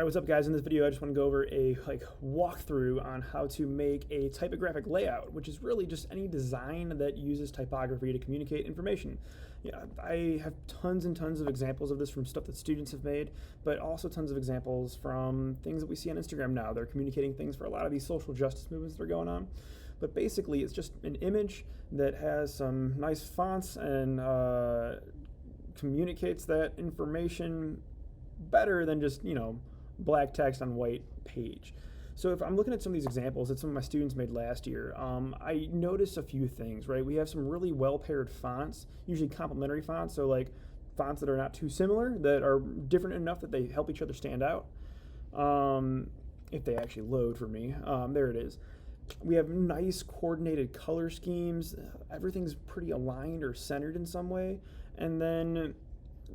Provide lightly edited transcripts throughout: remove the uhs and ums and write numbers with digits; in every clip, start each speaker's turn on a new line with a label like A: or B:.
A: Alright, what's up guys? In this video I just want to go over a walkthrough on how to make a typographic layout, which is really just any design that uses typography to communicate information. Yeah, I have tons and tons of examples of this from stuff that students have made, but also tons of examples from things that we see on Instagram now. They're communicating things for a lot of these social justice movements that are going on. But basically it's just an image that has some nice fonts and communicates that information better than just, black text on white page. So if I'm looking at some of these examples that some of my students made last year, I noticed a few things, right? We have some really well-paired fonts, usually complementary fonts, so like fonts that are not too similar, that are different enough that they help each other stand out. If they actually load for me, there it is. We have nice coordinated color schemes. Everything's pretty aligned or centered in some way. And then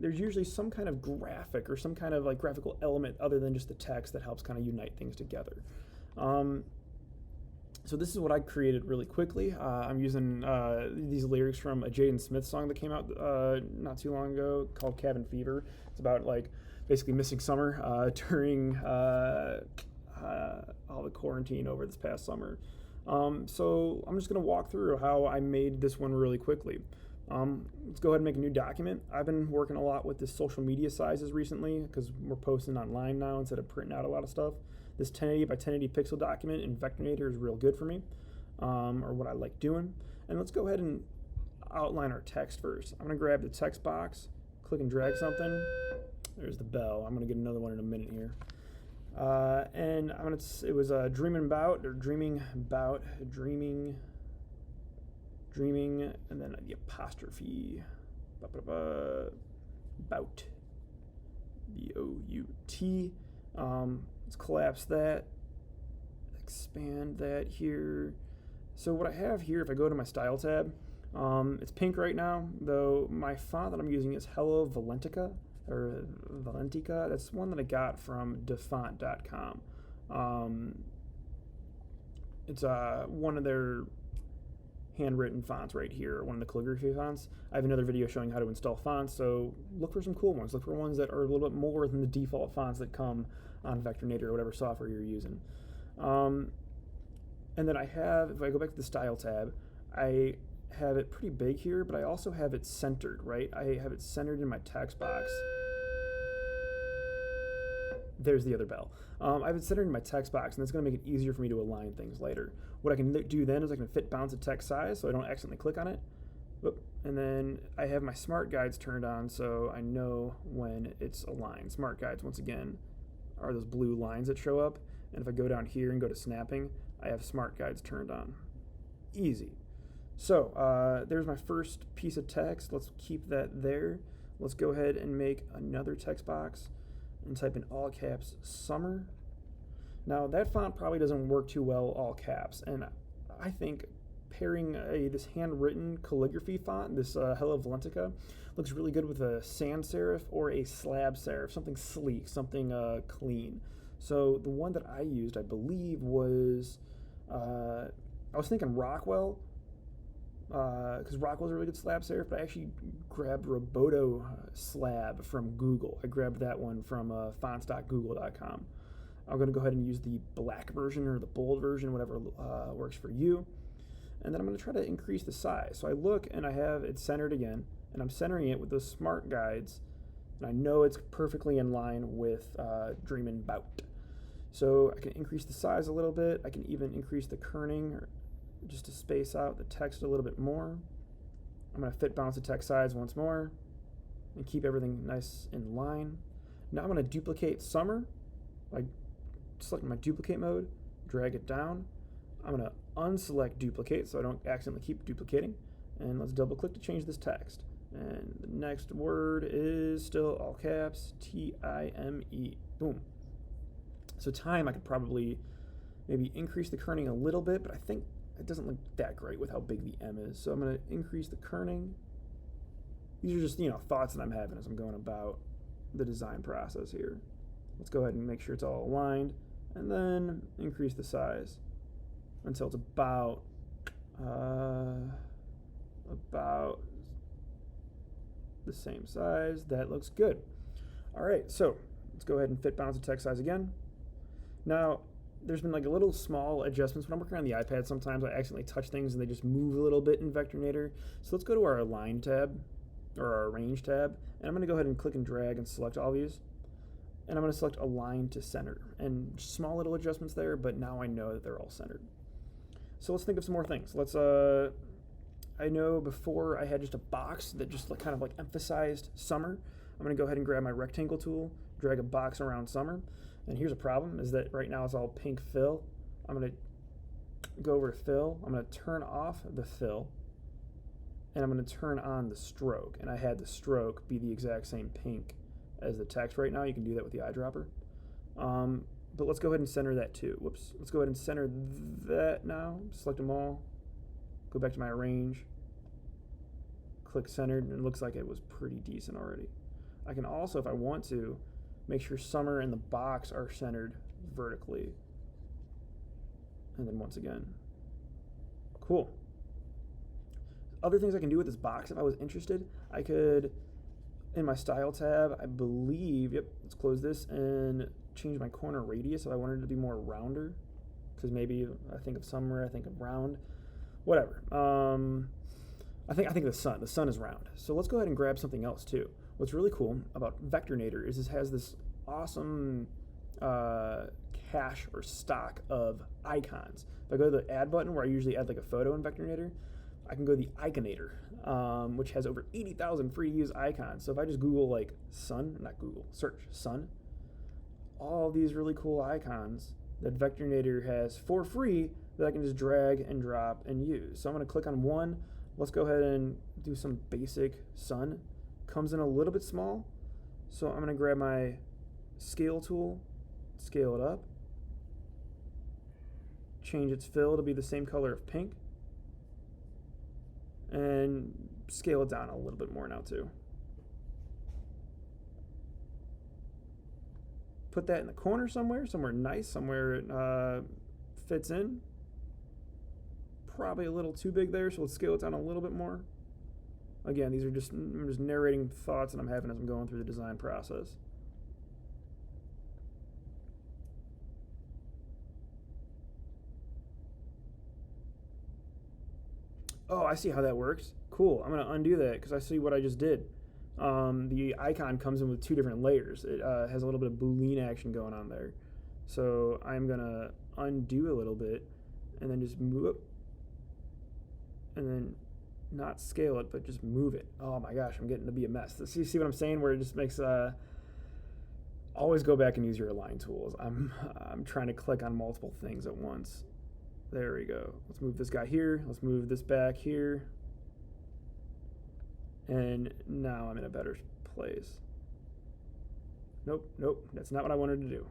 A: there's usually some kind of graphic or some kind of graphical element other than just the text that helps kind of unite things together. So this is what I created really quickly. I'm using these lyrics from a Jaden Smith song that came out not too long ago called Cabin Fever. It's about basically missing summer during all the quarantine over this past summer. So I'm just going to walk through how I made this one really quickly. Let's go ahead and make a new document. I've been working a lot with the social media sizes recently because we're posting online now instead of printing out a lot of stuff. This 1080 by 1080 pixel document in Vectornator is real good for me, or what I like doing. And let's go ahead and outline our text first. I'm going to grab the text box, click and drag something. There's the bell. I'm going to get another one in a minute here. And it was dreaming, and then the apostrophe, bout, B-O-U-T. Let's collapse that, expand that here. So what I have here, if I go to my style tab, it's pink right now, though my font that I'm using is Hello Valentica, or Valentica. That's one that I got from defont.com. It's one of their handwritten fonts right here, one of the calligraphy fonts. I have another video showing how to install fonts, so look for some cool ones. Look for ones that are a little bit more than the default fonts that come on Vectornator or whatever software you're using. And then I have, if I go back to the style tab, I have it pretty big here, but I also have it centered, right? I have it centered in my text box. There's the other bell. I have it centered in my text box, and that's going to make it easier for me to align things later. What I can do then is I can fit bounds of text size so I don't accidentally click on it. And then I have my smart guides turned on so I know when it's aligned. Smart guides, once again, are those blue lines that show up. And if I go down here and go to snapping, I have smart guides turned on. Easy. So there's my first piece of text. Let's keep that there. Let's go ahead and make another text box and type in all caps summer. Now that font probably doesn't work too well all caps, and I think pairing this handwritten calligraphy font, this Hello Valentica, looks really good with a sans serif or a slab serif, something sleek, something clean. So the one that I used, I believe, was I was thinking Rockwell, because Rockwell's a really good slab serif, but I actually grabbed Roboto slab from Google. I grabbed that one from fonts.google.com. I'm going to go ahead and use the black version or the bold version, whatever works for you. And then I'm going to try to increase the size. So I look and I have it centered again, and I'm centering it with those smart guides, and I know it's perfectly in line with Dreamin' Bout. So I can increase the size a little bit. I can even increase the kerning just to space out the text a little bit more. I'm going to fit balance the text size once more and keep everything nice in line. Now I'm going to duplicate summer by selecting my duplicate mode, drag it down. I'm going to unselect duplicate so I don't accidentally keep duplicating. And let's double click to change this text. And the next word is still all caps, T-I-M-E. Boom. So time, I could probably maybe increase the kerning a little bit, but I think it doesn't look that great with how big the M is. So I'm going to increase the kerning. These are just, thoughts that I'm having as I'm going about the design process here. Let's go ahead and make sure it's all aligned, and then increase the size until it's about the same size. That looks good. All right, so Let's go ahead and fit balance the text size again. Now, there's been like a little small adjustments. When I'm working on the iPad, sometimes I accidentally touch things and they just move a little bit in Vectornator. So let's go to our Align tab, or our Arrange tab, and I'm going to go ahead and click and drag and select all these. And I'm going to select Align to Center. And small little adjustments there, but now I know that they're all centered. So let's think of some more things. Let's, I know before I had just a box that just kind of like emphasized summer. I'm going to go ahead and grab my rectangle tool, drag a box around summer. And here's a problem, is that right now it's all pink fill. I'm going to go over to fill. I'm going to turn off the fill. And I'm going to turn on the stroke. And I had the stroke be the exact same pink as the text right now. You can do that with the eyedropper. But let's go ahead and center that too. Whoops. Let's go ahead and center that now. Select them all. Go back to my arrange. Click centered, and it looks like it was pretty decent already. I can also, if I want to, make sure summer and the box are centered vertically. And then once again. Cool. Other things I can do with this box, if I was interested, I could, in my style tab, I believe, yep, let's close this and change my corner radius if I wanted it to be more rounder. Because maybe I think of summer, I think of round, whatever. I think the sun is round. So let's go ahead and grab something else too. What's really cool about Vectornator is this has this awesome cache or stock of icons. If I go to the add button where I usually add like a photo in Vectornator, I can go to the Iconator, which has over 80,000 free to use icons. So if I just Google like search sun, all these really cool icons that Vectornator has for free that I can just drag and drop and use. So I'm going to click on one. Let's go ahead and do some basic sun. Comes in a little bit small. So I'm going to grab my scale tool, scale it up, change its fill to be the same color of pink, and scale it down a little bit more now too. Put that in the corner somewhere nice, somewhere it fits in. Probably a little too big there, so let's scale it down a little bit more. Again, I'm just narrating thoughts that I'm having as I'm going through the design process. Oh, I see how that works. Cool. I'm going to undo that because I see what I just did. The icon comes in with two different layers. It has a little bit of Boolean action going on there. So I'm going to undo a little bit and then just move up. And then not scale it, but just move it. Oh my gosh, I'm getting to be a mess. See what I'm saying? Where it just makes always go back and use your align tools. I'm trying to click on multiple things at once. There we go. Let's move this guy here. Let's move this back here. And now I'm in a better place. Nope, that's not what I wanted to do.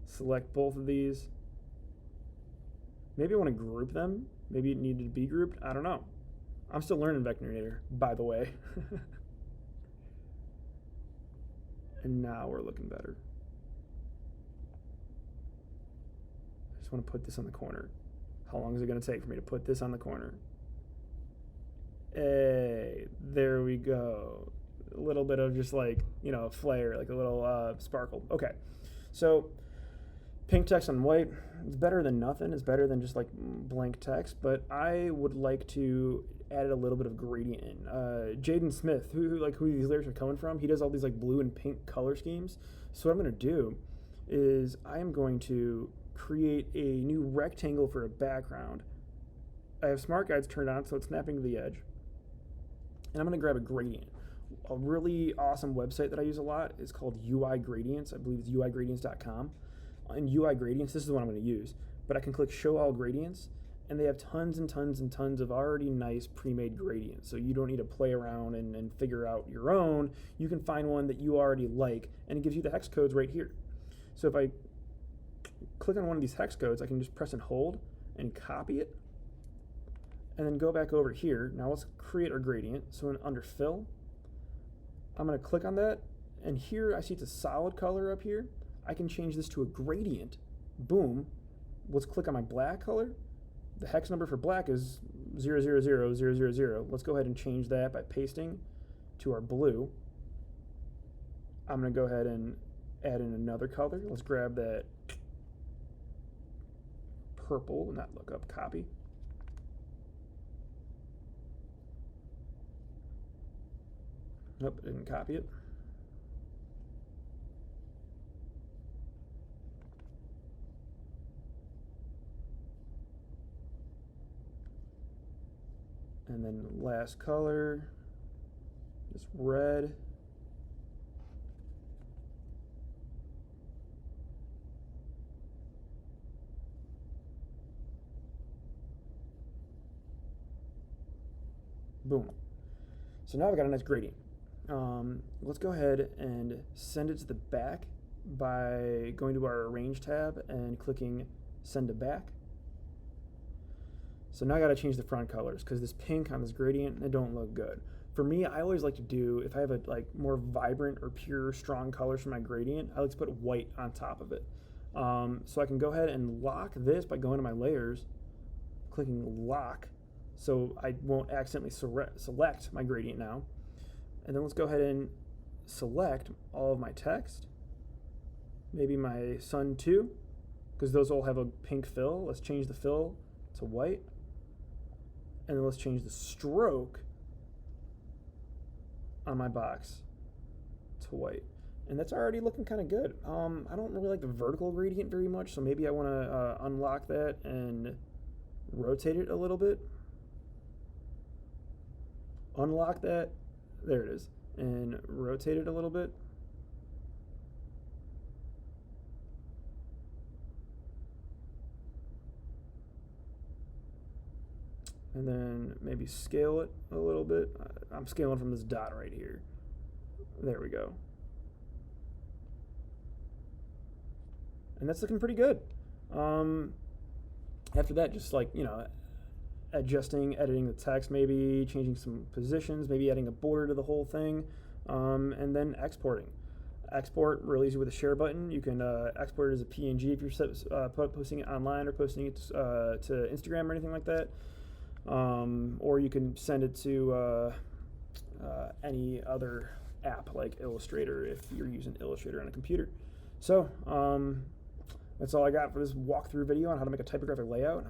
A: Select both of these. Maybe I want to group them. Maybe it needed to be grouped. I don't know. I'm still learning Vectornator, by the way. And now we're looking better. I just want to put this on the corner. How long is it going to take for me to put this on the corner? Hey, there we go. A little bit of just like, flare, like a little sparkle. Okay, so pink text on white, it's better than nothing. It's better than just like blank text, but I would like to add a little bit of gradient in. Jaden Smith, who these lyrics are coming from, he does all these like blue and pink color schemes. So what I'm going to do is I am going to create a new rectangle for a background. I have smart guides turned on, so it's snapping to the edge. And I'm going to grab a gradient. A really awesome website that I use a lot is called UI Gradients. I believe it's uigradients.com. In UI Gradients, this is the one I'm going to use, but I can click Show All Gradients, and they have tons and tons and tons of already nice pre-made gradients. So you don't need to play around and figure out your own. You can find one that you already like, and it gives you the hex codes right here. So if I click on one of these hex codes, I can just press and hold and copy it, and then go back over here. Now let's create our gradient. So under Fill, I'm going to click on that, and here I see it's a solid color up here. I can change this to a gradient. Boom. Let's click on my black color. The hex number for black is 0000000. Let's go ahead and change that by pasting to our blue. I'm going to go ahead and add in another color. Let's grab that purple, not lookup, copy. Nope, didn't copy it. And then last color, this red. Boom. So now I've got a nice gradient. Let's go ahead and send it to the back by going to our Arrange tab and clicking Send to Back. So now I got to change the front colors because this pink on this gradient, they don't look good. For me, I always like to do, if I have a more vibrant or pure strong colors for my gradient, I like to put white on top of it. So I can go ahead and lock this by going to my layers, clicking lock, so I won't accidentally select my gradient now. And then let's go ahead and select all of my text, maybe my sun too, because those all have a pink fill. Let's change the fill to white. And then let's change the stroke on my box to white. And that's already looking kind of good. I don't really like the vertical gradient very much, so maybe I want to unlock that and rotate it a little bit. Unlock that, there it is, and rotate it a little bit. And then maybe scale it a little bit. I'm scaling from this dot right here. There we go. And that's looking pretty good. After that, just adjusting, editing the text, maybe changing some positions, maybe adding a border to the whole thing, and then exporting. Export really easy with a share button. You can export it as a PNG if you're posting it online or posting it to Instagram or anything like that. Or you can send it to any other app like Illustrator if you're using Illustrator on a computer. So that's all I got for this walkthrough video on how to make a typographic layout.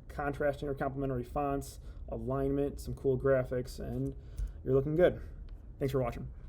A: Contrasting or complementary fonts, alignment, some cool graphics, and you're looking good. Thanks for watching.